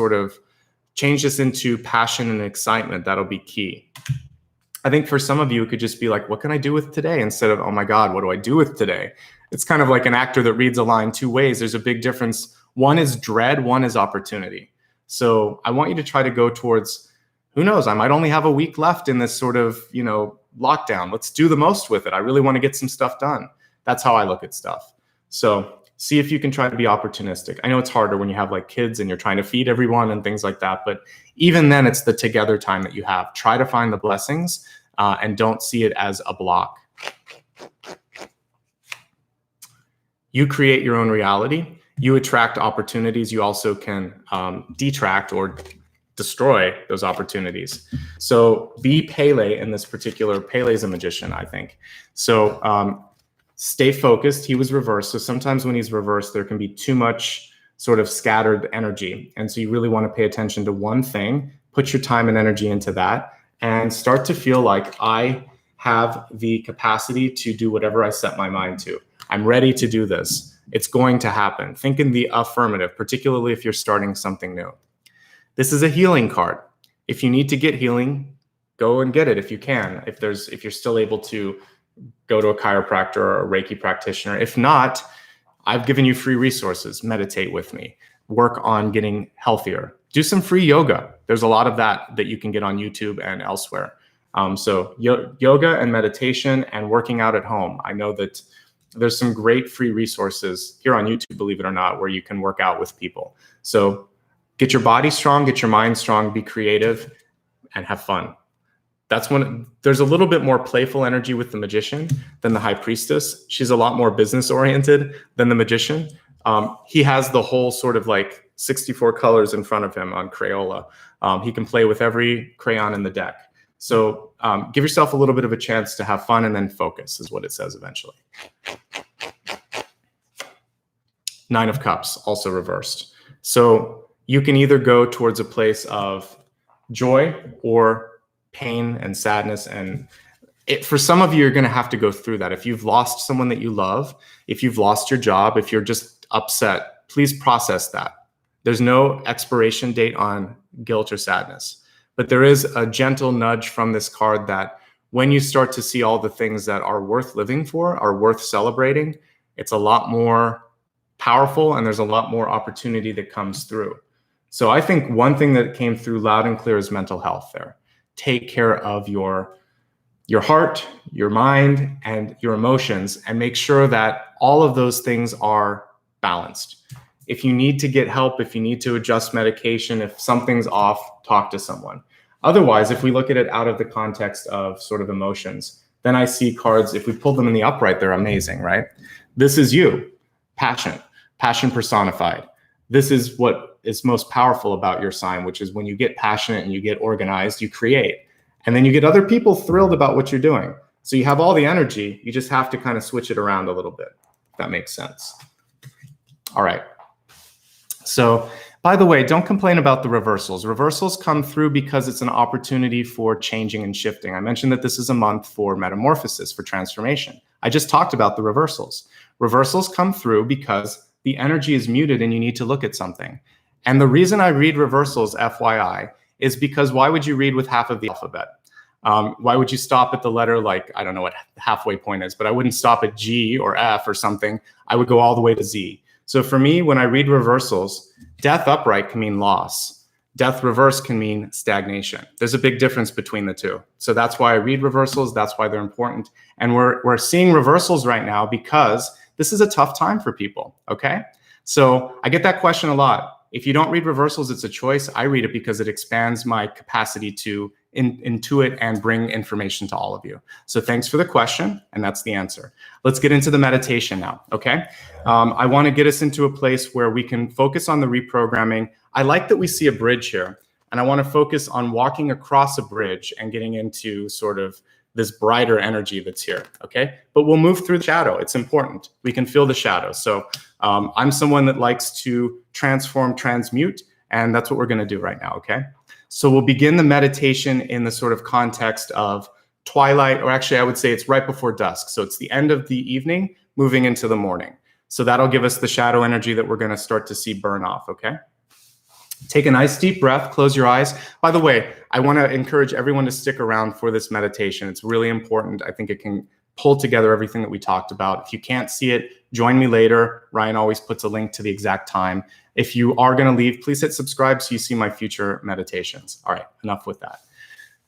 into passion and excitement, that'll be key. I think for some of you, it could just be like, what can I do with today? Instead of, oh my God, what do I do with today? It's kind of like an actor that reads a line two ways. There's a big difference. One is dread, one is opportunity. So I want you to try to go towards, who knows, I might only have a week left in this sort of, lockdown. Let's do the most with it. I really want to get some stuff done. That's how I look at stuff. So see if you can try to be opportunistic. I know it's harder when you have like kids and you're trying to feed everyone and things like that, but even then it's the together time that you have. Try to find the blessings and don't see it as a block. You create your own reality. You attract opportunities. You also can detract or destroy those opportunities. So be Pele in this particular. Pele is a magician, I think. So stay focused. He was reversed. So sometimes when he's reversed, there can be too much sort of scattered energy. And so you really want to pay attention to one thing, put your time and energy into that, and start to feel like I have the capacity to do whatever I set my mind to. I'm ready to do this. It's going to happen. Think in the affirmative, particularly if you're starting something new. This is a healing card. If you need to get healing, go and get it if you can. If you're still able to go to a chiropractor or a Reiki practitioner. If not, I've given you free resources. Meditate with me. Work on getting healthier. Do some free yoga. There's a lot of that you can get on YouTube and elsewhere. So yoga and meditation and working out at home. I know that there's some great free resources here on YouTube, believe it or not, where you can work out with people. So get your body strong, get your mind strong, be creative, and have fun. That's when there's a little bit more playful energy with the magician than the high priestess. She's a lot more business oriented than the magician. He has the whole sort of like 64 colors in front of him on Crayola. He can play with every crayon in the deck. So give yourself a little bit of a chance to have fun and then focus is what it says eventually. 9 of Cups, also reversed. So you can either go towards a place of joy or pain and sadness. And for some of you, you're going to have to go through that. If you've lost someone that you love, if you've lost your job, if you're just upset, please process that. There's no expiration date on guilt or sadness, but there is a gentle nudge from this card that when you start to see all the things that are worth living for, are worth celebrating, it's a lot more powerful and there's a lot more opportunity that comes through. So I think one thing that came through loud and clear is mental health there. Take care of your heart, your mind, and your emotions, and make sure that all of those things are balanced. If you need to get help, if you need to adjust medication, if something's off, talk to someone. Otherwise, if we look at it out of the context of sort of emotions, then I see cards, if we pull them in the upright, they're amazing, right? This is you, passion personified. This is what is most powerful about your sign, which is when you get passionate and you get organized, you create. And then you get other people thrilled about what you're doing. So you have all the energy, you just have to kind of switch it around a little bit, if that makes sense. All right. So, by the way, don't complain about the reversals. Reversals come through because it's an opportunity for changing and shifting. I mentioned that this is a month for metamorphosis, for transformation. I just talked about the reversals. Reversals come through because the energy is muted and you need to look at something. And the reason I read reversals, FYI, is because why would you read with half of the alphabet? Why would you stop at the letter, like, I don't know what halfway point is, but I wouldn't stop at G or F or something. I would go all the way to Z. So for me, when I read reversals, death upright can mean loss. Death reverse can mean stagnation. There's a big difference between the two. So that's why I read reversals. That's why they're important. And we're seeing reversals right now because this is a tough time for people, okay? So I get that question a lot. If you don't read reversals, it's a choice. I read it because it expands my capacity to intuit and bring information to all of you. So thanks for the question, and that's the answer. Let's get into the meditation now, okay? I want to get us into a place where we can focus on the reprogramming. I like that we see a bridge here, and I want to focus on walking across a bridge and getting into sort of this brighter energy that's here, okay? But we'll move through the shadow. It's important. We can feel the shadow. So I'm someone that likes to transform, transmute, And that's what we're going to do right now, okay? So we'll begin the meditation in the sort of context of twilight, or actually I would say it's right before dusk. So it's the end of the evening, moving into the morning. So that'll give us the shadow energy that we're going to start to see burn off, okay? Take a nice deep breath, close your eyes. By the way, I want to encourage everyone to stick around for this meditation. It's really important. I think it can pull together everything that we talked about. If you can't see it, join me later. Ryan always puts a link to the exact time. If you are going to leave, please hit subscribe so you see my future meditations. All right, enough with that.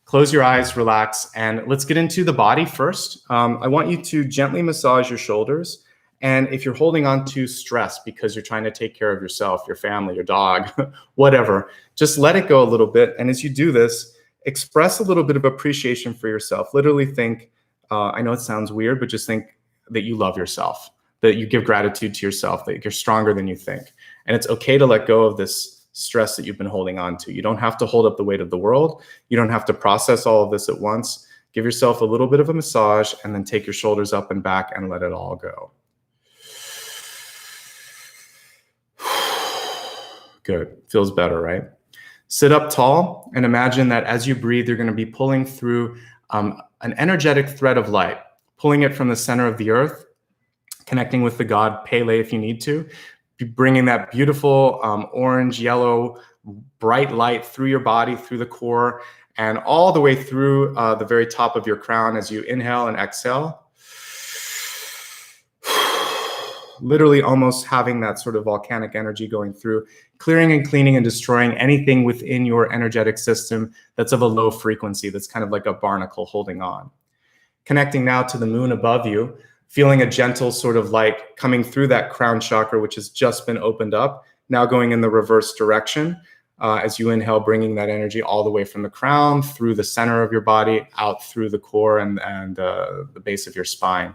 Close your eyes, relax, and let's get into the body first. I want you to gently massage your shoulders. And if you're holding on to stress because you're trying to take care of yourself, your family, your dog, whatever, just let it go a little bit. And as you do this, express a little bit of appreciation for yourself. Literally think, I know it sounds weird, but just think that you love yourself, that you give gratitude to yourself, that you're stronger than you think. And it's okay to let go of this stress that you've been holding on to. You don't have to hold up the weight of the world. You don't have to process all of this at once. Give yourself a little bit of a massage and then take your shoulders up and back and let it all go. Good. Feels better, right? Sit up tall and imagine that as you breathe, you're going to be pulling through an energetic thread of light, pulling it from the center of the earth, connecting with the god Pele if you need to, bringing that beautiful orange, yellow, bright light through your body, through the core, and all the way through the very top of your crown as you inhale and exhale. Literally almost having that sort of volcanic energy going through, clearing and cleaning and destroying anything within your energetic system that's of a low frequency, that's kind of like a barnacle holding on. Connecting now to the moon above you, feeling a gentle sort of light coming through that crown chakra, which has just been opened up, now going in the reverse direction. As you inhale, bringing that energy all the way from the crown, through the center of your body, out through the core and the base of your spine.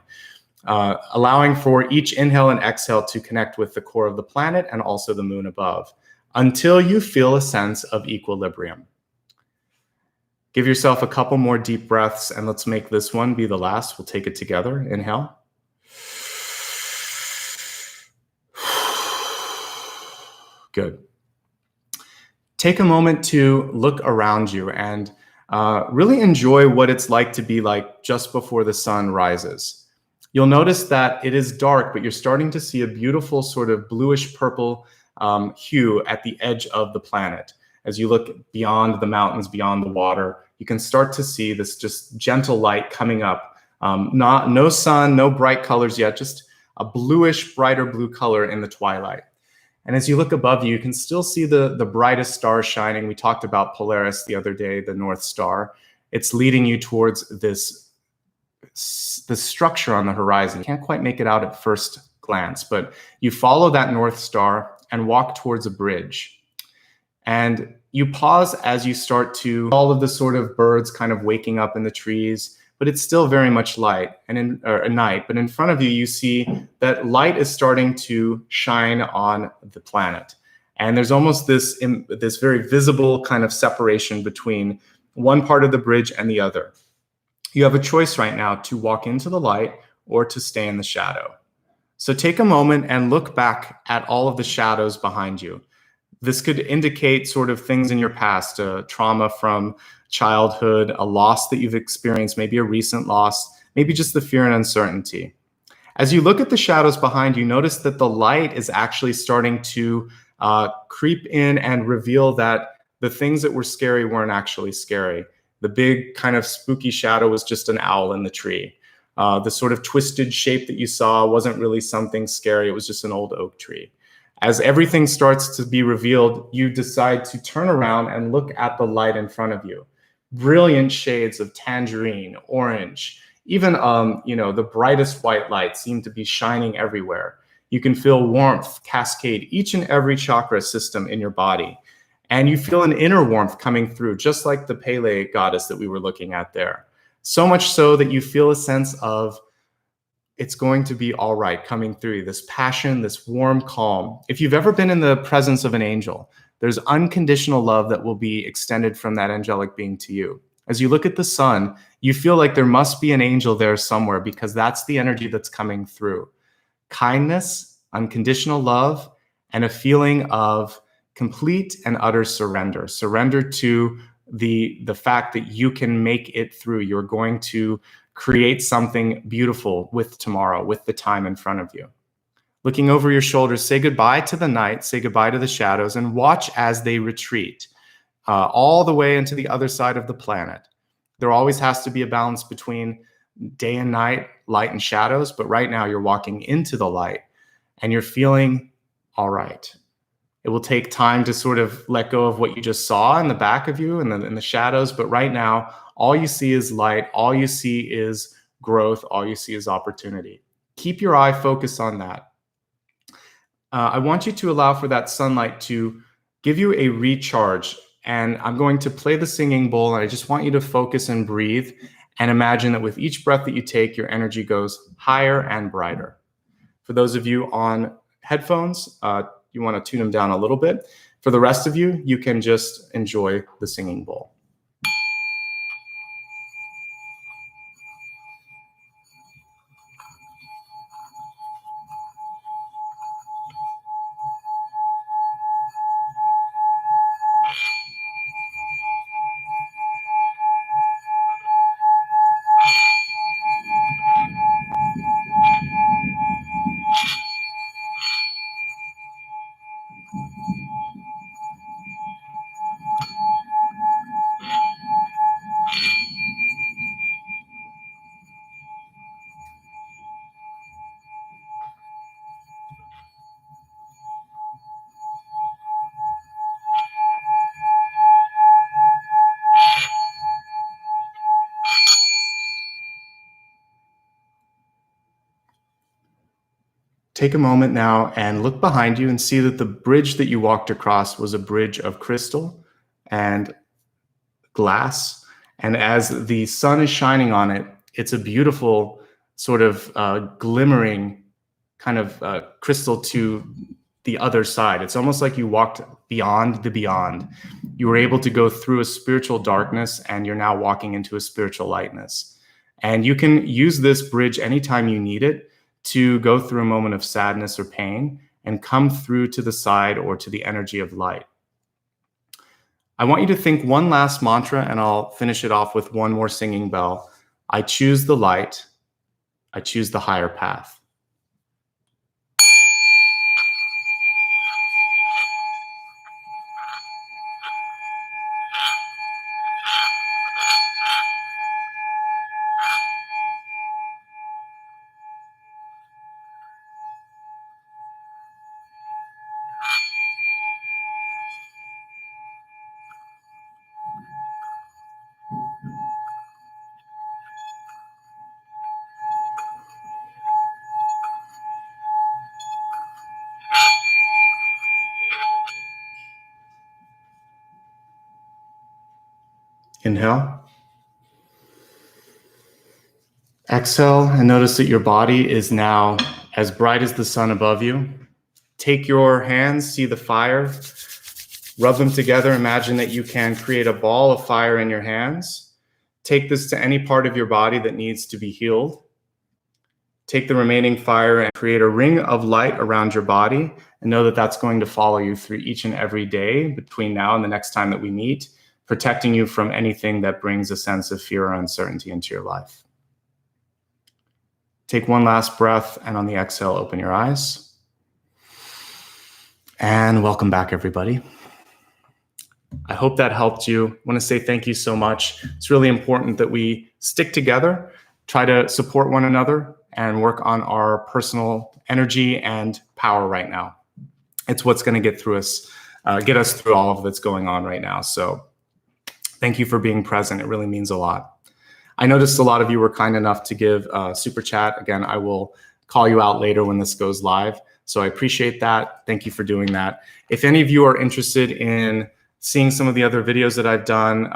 Allowing for each inhale and exhale to connect with the core of the planet and also the moon above until you feel a sense of equilibrium. Give yourself a couple more deep breaths and let's make this one be the last. We'll take it together. Inhale. Good. Take a moment to look around you and really enjoy what it's like to be like just before the sun rises. You'll notice that it is dark, but you're starting to see a beautiful sort of bluish purple hue at the edge of the planet. As you look beyond the mountains, beyond the water, you can start to see this just gentle light coming up. No sun, no bright colors yet, just a bluish, brighter blue color in the twilight. And as you look above you, you can still see the brightest stars shining. We talked about Polaris the other day, the North Star. It's leading you towards the structure on the horizon. You can't quite make it out at first glance, but you follow that North Star and walk towards a bridge. And you pause as you start to all of the sort of birds kind of waking up in the trees, but it's still very much light and night. But in front of you, you see that light is starting to shine on the planet. And there's almost this very visible kind of separation between one part of the bridge and the other. You have a choice right now to walk into the light or to stay in the shadow. So take a moment and look back at all of the shadows behind you. This could indicate sort of things in your past, trauma from childhood, a loss that you've experienced, maybe a recent loss, maybe just the fear and uncertainty. As you look at the shadows behind you, notice that the light is actually starting to creep in and reveal that the things that were scary weren't actually scary. The big kind of spooky shadow was just an owl in the tree. The sort of twisted shape that you saw wasn't really something scary. It was just an old oak tree. As everything starts to be revealed, you decide to turn around and look at the light in front of you. Brilliant shades of tangerine, orange, even the brightest white light seem to be shining everywhere. You can feel warmth cascade each and every chakra system in your body. And you feel an inner warmth coming through, just like the Pele goddess that we were looking at there. So much so that you feel a sense of it's going to be all right coming through, this passion, this warm calm. If you've ever been in the presence of an angel, there's unconditional love that will be extended from that angelic being to you. As you look at the sun, you feel like there must be an angel there somewhere because that's the energy that's coming through. Kindness, unconditional love, and a feeling of complete and utter surrender. Surrender to the fact that you can make it through. You're going to create something beautiful with tomorrow, with the time in front of you. Looking over your shoulders, say goodbye to the night, say goodbye to the shadows, and watch as they retreat all the way into the other side of the planet. There always has to be a balance between day and night, light and shadows, but right now you're walking into the light and you're feeling all right. It will take time to sort of let go of what you just saw in the back of you and in the shadows, but right now, all you see is light, all you see is growth, all you see is opportunity. Keep your eye focused on that. I want you to allow for that sunlight to give you a recharge. And I'm going to play the singing bowl, and I just want you to focus and breathe and imagine that with each breath that you take, your energy goes higher and brighter. For those of you on headphones, you want to tune them down a little bit. For the rest of you, you can just enjoy the singing bowl. Take a moment now and look behind you and see that the bridge that you walked across was a bridge of crystal and glass. And as the sun is shining on it, it's a beautiful sort of glimmering kind of crystal to the other side. It's almost like you walked beyond the beyond. You were able to go through a spiritual darkness and you're now walking into a spiritual lightness. And you can use this bridge anytime you need it to go through a moment of sadness or pain and come through to the side or to the energy of light. I want you to think one last mantra, and I'll finish it off with one more singing bell. I choose the light. I choose the higher path. Inhale. Exhale, and notice that your body is now as bright as the sun above you. Take your hands, see the fire, rub them together. Imagine that you can create a ball of fire in your hands. Take this to any part of your body that needs to be healed. Take the remaining fire and create a ring of light around your body, and know that that's going to follow you through each and every day between now and the next time that we meet, protecting you from anything that brings a sense of fear or uncertainty into your life. Take one last breath, and on the exhale, open your eyes. And welcome back, everybody. I hope that helped you. I want to say thank you so much. It's really important that we stick together, try to support one another, and work on our personal energy and power right now. It's what's going to get us through all of that's going on right now. So thank you for being present. It really means a lot. I noticed a lot of you were kind enough to give a super chat. Again, I will call you out later when this goes live. So I appreciate that. Thank you for doing that. If any of you are interested in seeing some of the other videos that I've done,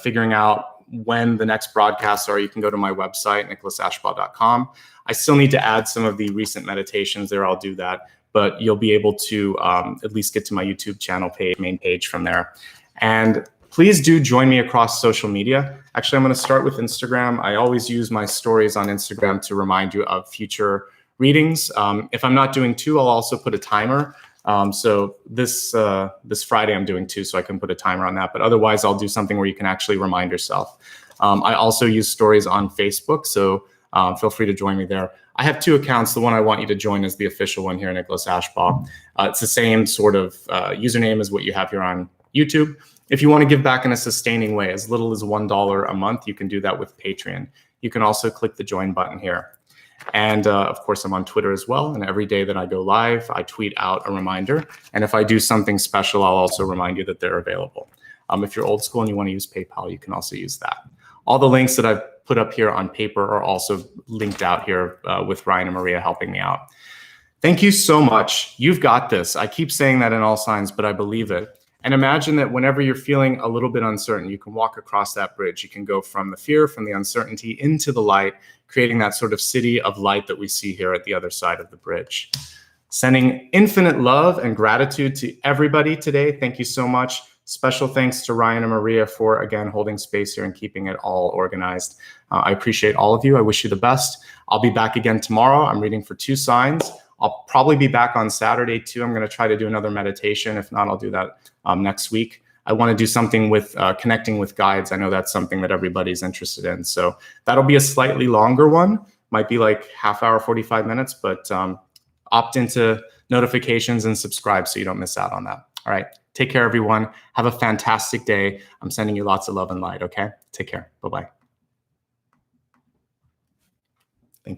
figuring out when the next broadcasts are, you can go to my website, nicholasashbaugh.com. I still need to add some of the recent meditations there. I'll do that, but you'll be able to at least get to my YouTube channel page, main page from there. And please do join me across social media. Actually, I'm going to start with Instagram. I always use my stories on Instagram to remind you of future readings. If I'm not doing two, I'll also put a timer So this Friday I'm doing 2, so I can put a timer on that. But otherwise, I'll do something where you can actually remind yourself. I also use stories on Facebook, so feel free to join me there. I have 2 accounts. The one I want you to join is the official one here, Nicholas Ashbaugh. It's the same sort of username as what you have here on YouTube. If you want to give back in a sustaining way, as little as $1 a month, you can do that with Patreon. You can also click the join button here. And of course, I'm on Twitter as well. And every day that I go live, I tweet out a reminder. And if I do something special, I'll also remind you that they're available. If you're old school and you want to use PayPal, you can also use that. All the links that I've put up here on paper are also linked out here with Ryan and Maria helping me out. Thank you so much. You've got this. I keep saying that in all signs, but I believe it. And imagine that whenever you're feeling a little bit uncertain, you can walk across that bridge. You can go from the fear, from the uncertainty into the light, creating that sort of city of light that we see here at the other side of the bridge. Sending infinite love and gratitude to everybody today. Thank you so much. Special thanks to Ryan and Maria for, again, holding space here and keeping it all organized. I appreciate all of you. I wish you the best. I'll be back again tomorrow. I'm reading for 2 signs. I'll probably be back on Saturday too. I'm going to try to do another meditation. If not, I'll do that next week. I want to do something with connecting with guides. I know that's something that everybody's interested in. So that'll be a slightly longer one. Might be like half hour, 45 minutes, but opt into notifications and subscribe so you don't miss out on that. All right. Take care, everyone. Have a fantastic day. I'm sending you lots of love and light. Okay. Take care. Bye-bye.